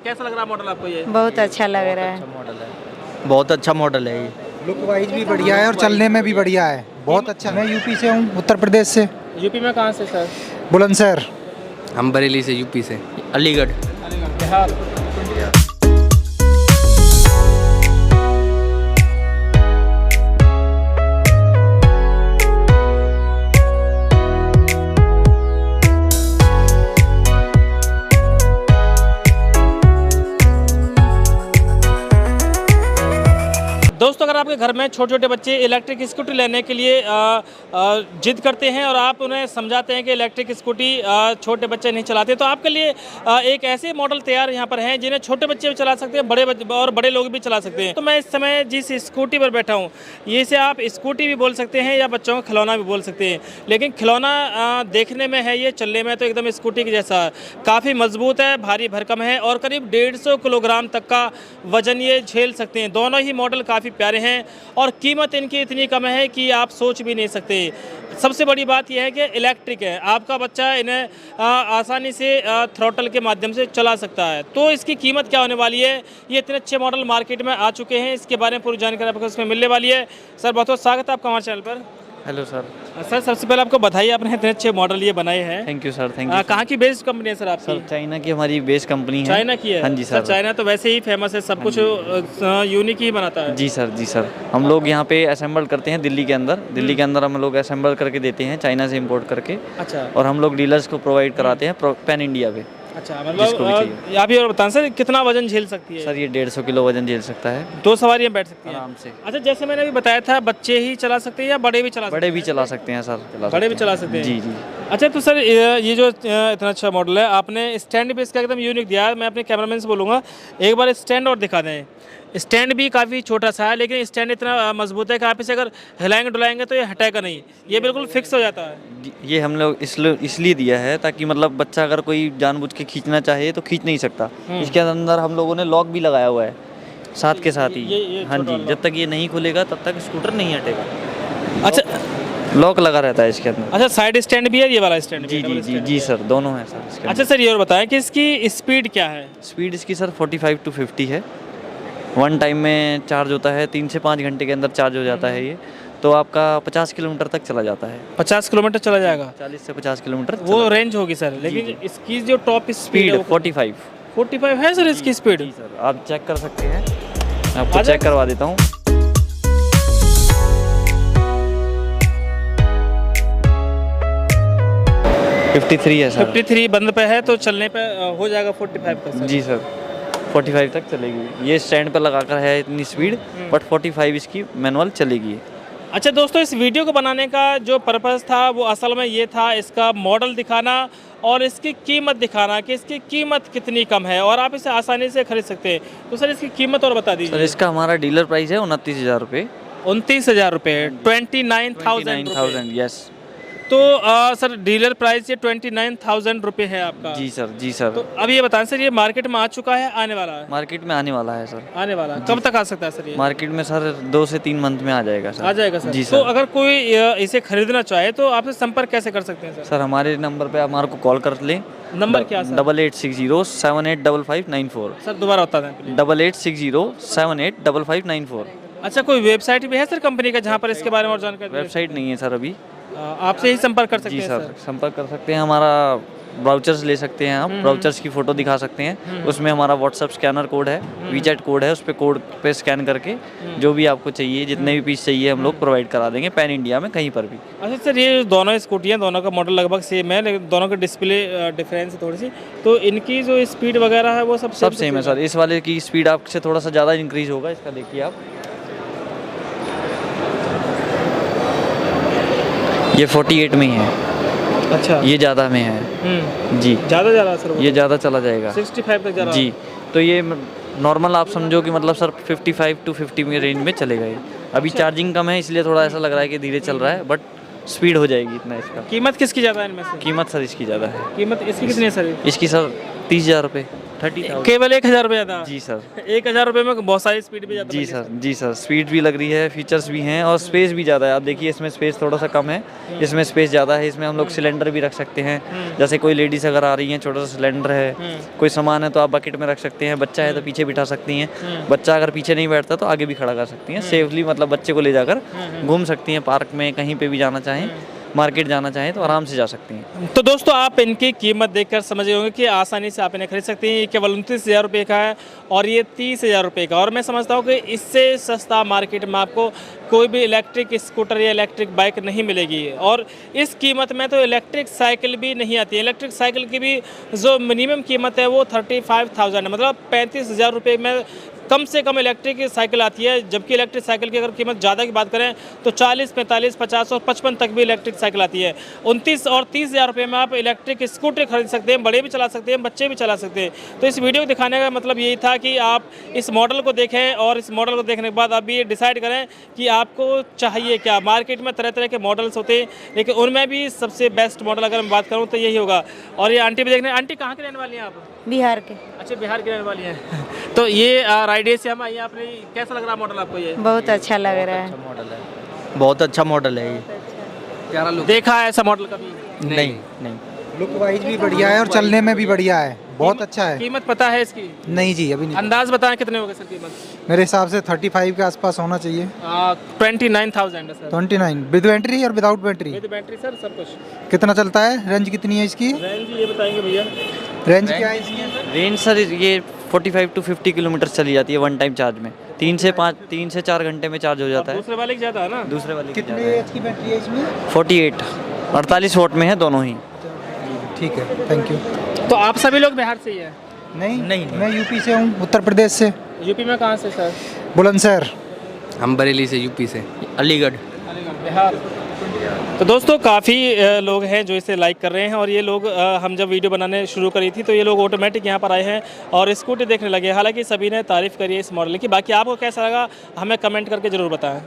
कैसा लग रहा है मॉडल आपको ये? बहुत अच्छा लग रहा है। मॉडल है, बहुत अच्छा मॉडल है ये। लुक वाइज भी बढ़िया है और चलने में भी बढ़िया है, बहुत अच्छा। मैं यूपी से हूँ, उत्तर प्रदेश से। यूपी में कहाँ से सर? बुलंदशहर। हम बरेली से, यूपी से। अलीगढ़। बिहार। दोस्तों, अगर आपके घर में छोटे छोटे बच्चे इलेक्ट्रिक स्कूटी लेने के लिए जिद करते हैं और आप उन्हें समझाते हैं कि इलेक्ट्रिक स्कूटी छोटे बच्चे नहीं चलाते, तो आपके लिए एक ऐसे मॉडल तैयार यहाँ पर हैं जिन्हें छोटे बच्चे भी चला सकते हैं, बड़े लोग भी चला सकते हैं। तो मैं इस समय जिस स्कूटी पर बैठा हूँ, ये से आप स्कूटी भी बोल सकते हैं या बच्चों का खिलौना भी बोल सकते हैं, लेकिन खिलौना देखने में है, ये चलने में तो एकदम स्कूटी के जैसा काफ़ी मजबूत है, भारी भरकम है और करीब 150 किलोग्राम तक का वजन ये झेल सकते हैं। दोनों ही मॉडल काफ़ी प्यारे हैं और कीमत इनकी इतनी कम है कि आप सोच भी नहीं सकते। सबसे बड़ी बात यह है कि इलेक्ट्रिक है, आपका बच्चा इन्हें आसानी से थ्रॉटल के माध्यम से चला सकता है। तो इसकी कीमत क्या होने वाली है? ये इतने अच्छे मॉडल मार्केट में आ चुके हैं, इसके बारे में पूरी जानकारी आपको इसमें मिलने वाली है। सर, बहुत बहुत स्वागत है आपका हमारे चैनल पर। Hello sir. सर, सबसे पहले आपको बधाई, आपने इतने अच्छे मॉडल ये बनाए हैं। Thank you sir, thank you. कहाँ की बेस्ड कंपनी है सर आपकी? सर, चाइना की हमारी बेस कंपनी है। चाइना की है? हाँ जी सर। चाइना तो वैसे ही फेमस है, सब कुछ यूनिक ही बनाता है। जी सर, जी सर। हम लोग यहाँ पे असेंबल करते हैं दिल्ली के अंदर हम लोग असेंबल करके देते हैं, चाइना से इम्पोर्ट करके। अच्छा। और हम लोग डीलर्स को प्रोवाइड कराते हैं पैन इंडिया पे। अच्छा, मतलब आप ही और बताएं सर, कितना वजन झेल सकती है? सर, ये 150 किलो वजन झेल सकता है। 2 सवारियां बैठ सकती हैं आराम से। अच्छा, जैसे मैंने अभी बताया था, बच्चे ही चला सकते हैं या बड़े भी चला सकते हैं? बड़े भी चला सकते हैं सर, बड़े भी चला सकते हैं। जी जी। अच्छा, तो सर ये जो इतना अच्छा मॉडल है, आपने स्टैंड भी इसका एकदम यूनिक दिया है। मैं अपने कैमरामैन से बोलूँगा एक बार स्टैंड और दिखा दें। स्टैंड भी काफ़ी छोटा सा है, लेकिन स्टैंड इतना मजबूत है कि आप इसे अगर हिलाएंगे डुलाएंगे तो ये हटेगा नहीं, ये बिल्कुल फिक्स हो जाता है। ये हम लोग इसलिए दिया है ताकि मतलब बच्चा अगर कोई जानबूझ के खींचना चाहे तो खींच नहीं सकता। इसके अंदर हम लोगों ने लॉक भी लगाया हुआ है साथ के साथ ही। ये हाँ जी, जब तक ये नहीं खुलेगा तब तक स्कूटर नहीं हटेगा। अच्छा, लॉक लगा रहता है इसके अंदर। अच्छा, साइड स्टैंड भी है, ये वाला स्टैंड? जी जी जी जी सर, दोनों है सर इसके। अच्छा सर, ये और बताएं कि इसकी स्पीड क्या है? स्पीड इसकी सर 45 to 50 है। 1 टाइम में चार्ज होता है, 3 से 5 घंटे के अंदर चार्ज हो जाता है ये। तो आपका 50 किलोमीटर तक चला जाता है। 50 किलोमीटर चला जाएगा? 40 से 50 किलोमीटर वो रेंज होगी सर, लेकिन इसकी जो टॉप स्पीड है 45 है सर इसकी स्पीड? जी सर, आप चेक कर सकते हैं, आपको चेक करवा देता हूँ। है सर। 53 बंद पे है, तो चलने पे हो जाएगा 45 तक सर। जी सर, 45 तक चलेगी। ये स्टैंड पर लगाकर है इतनी स्पीड, बट 45 इसकी मैनुअल चलेगी। अच्छा दोस्तों, इस वीडियो को बनाने का जो पर्पस था वो असल में ये था, इसका मॉडल दिखाना और इसकी कीमत दिखाना कि इसकी कीमत कितनी कम है और आप इसे आसानी से खरीद सकते हैं। तो सर, इसकी कीमत और बता दीजिए। सर, इसका हमारा डीलर प्राइस है 29,000 रुपये। 29,000 रुपये, 29,000। यस। तो सर, डीलर प्राइस ये 29,000 रुपये है आपका? जी सर, जी सर। तो अब ये बताएं सर, ये मार्केट में आ चुका है, आने वाला है? मार्केट में आने वाला है सर। आने वाला, कब तक आ सकता है सर ये? मार्केट में सर 2 से 3 मंथ में आ जाएगा सर। आ जाएगा सर। जी तो सर। अगर कोई इसे खरीदना चाहे तो आपसे संपर्क कैसे कर सकते हैं सर? सर, हमारे नंबर पे आप हमारे को कॉल कर लें। नंबर क्या सर? 8860785594। सर, दोबारा बता दें प्लीज। 8860785594। अच्छा, कोई वेबसाइट भी है सर कंपनी का जहाँ पर इसके बारे में और जानकारी? वेबसाइट नहीं है सर अभी। आपसे ही संपर्क कर सकते जी हैं सर, संपर्क कर सकते हैं। हमारा ब्राउचर्स ले सकते हैं आप, ब्राउचर्स की फ़ोटो दिखा सकते हैं। उसमें हमारा व्हाट्सअप स्कैनर कोड है, वीचैट कोड है, उस पर कोड पे स्कैन करके जो भी आपको चाहिए, जितने भी पीस चाहिए हम लोग प्रोवाइड करा देंगे पैन इंडिया में कहीं पर भी। अच्छा सर, ये दोनों स्कूटियाँ, दोनों का मॉडल लगभग सेम है, लेकिन दोनों का डिस्प्ले डिफरेंस है थोड़ी सी, तो इनकी जो स्पीड वगैरह है वो सब सेम है सर। इस वाले की स्पीड आपसे थोड़ा सा ज़्यादा इंक्रीज होगा, इसका देखिए आप। ये 48 में ही है। अच्छा, ये ज़्यादा में है। जी, ज़्यादा सर, ये ज़्यादा चला जाएगा 65 तक जा रहा है। जी, तो ये नॉर्मल आप समझो कि मतलब सर 55 to 50 में रेंज में चलेगा ये। अभी चार्जिंग कम है इसलिए थोड़ा ऐसा लग रहा है कि धीरे चल रहा है, बट स्पीड हो जाएगी इतना इसका। कीमत किसकी ज़्यादा है इनमें से? कीमत सर इसकी ज़्यादा है। कीमत इसकी कितनी है सर? इसकी सर 30,000 रुपये, 30,000। केवल 1,000 रुपये ज़्यादा? जी सर। 1,000 रुपये में बहुत सारी स्पीड भी ज़्यादा जी लगी। सर, जी सर, स्पीड भी लग रही है, फीचर्स भी हैं और स्पेस भी ज़्यादा है। आप देखिए इसमें स्पेस थोड़ा सा कम है, इसमें स्पेस ज़्यादा है। इसमें हम लोग सिलेंडर भी रख सकते हैं, जैसे कोई लेडीज़ अगर आ रही हैं, छोटा सा सिलेंडर है, कोई सामान है तो आप बकेट में रख सकते हैं, बच्चा है तो पीछे बिठा सकती हैं, बच्चा अगर पीछे नहीं बैठता तो आगे भी खड़ा कर सकती हैं सेफली, मतलब बच्चे को ले जाकर घूम सकती हैं पार्क में, कहीं पे भी जाना चाहें, मार्केट जाना चाहें तो आराम से जा सकती हैं। तो दोस्तों आप इनकी कीमत देखकर समझ गए होंगे कि आसानी से आप इन्हें खरीद सकते हैं। ये केवल 29,000 रुपये का है और ये 30,000 रुपये का। और मैं समझता हूँ कि इससे सस्ता मार्केट में आपको कोई भी इलेक्ट्रिक स्कूटर या इलेक्ट्रिक बाइक नहीं मिलेगी। और इस कीमत में तो इलेक्ट्रिक साइकिल भी नहीं आती है। इलेक्ट्रिक साइकिल की भी जो मिनिमम कीमत है वो 35,000 है, मतलब 35,000 रुपये में कम से कम इलेक्ट्रिक साइकिल आती है। जबकि इलेक्ट्रिक साइकिल की अगर कीमत ज़्यादा की बात करें तो 40, 45, 50 और 55 तक भी इलेक्ट्रिक साइकिल आती है। 29 और 30,000 रुपये में आप इलेक्ट्रिक स्कूटर खरीद सकते हैं, बड़े भी चला सकते हैं, बच्चे भी चला सकते हैं। तो इस वीडियो को दिखाने का मतलब यही था कि आप इस मॉडल को देखें और इस मॉडल को देखने के बाद आप ये डिसाइड करें कि आपको चाहिए क्या। मार्केट में तरह तरह के मॉडल्स होते हैं, लेकिन उनमें भी सबसे बेस्ट मॉडल अगर मैं बात करूँ तो यही होगा। और ये आंटी भी देखने, आंटी कहाँ की रहने वाली हैं आप? बिहार के। अच्छा, बिहार की रहने वाली हैं। तो ये राइडे से हम आई हैं, आपने कैसा लग रहा मॉडल आपको? ये बहुत अच्छा लग रहा है। मॉडल है, बहुत अच्छा मॉडल है ये। प्यारा लुक। देखा है ऐसा मॉडल कभी? नहीं। लुक वाइज भी बढ़िया है और चलने में भी बढ़िया है, बहुत अच्छा है। कीमत पता है इसकी? नहीं जी, अभी नहीं। अंदाज बताएं कितने होगा सर कीमत? मेरे हिसाब से 35 के आसपास होना चाहिए। 29,000 है सर। 29 विद बैटरी और without battery? With battery sir, सब कुछ। कितना चलता है? रेंज कितनी है इसकी? रेंज ये बताएंगे भैया। रेंज क्या है इसकी? रेंज सर ये 45 to 50 किलोमीटर चली जाती है वन टाइम चार्ज में। 3 से 4 घंटे में चार्ज हो जाता है। दूसरे वाले की ज़्यादा है ना? दूसरे वाले की कितने ज़्यादा है। एच की बैटरी है इसमें? 48 वोट में है दोनों ही। ठीक है, थैंक यू। तो आप सभी लोग बिहार से ही हैं? नहीं, मैं यूपी से हूँ, उत्तर प्रदेश से। यूपी में कहाँ से सर? बुलंदशहर। हम बरेली से, यूपी से, अलीगढ़। बिहार। तो दोस्तों काफ़ी लोग हैं जो इसे लाइक कर रहे हैं। और ये लोग हम जब वीडियो बनाने शुरू करी थी तो ये लोग ऑटोमेटिक यहाँ पर आए हैं और स्कूटी देखने लगे। हालांकि सभी ने तारीफ़ करी है इस मॉडल की। बाकी आपको कैसा लगा हमें कमेंट करके ज़रूर बताएं।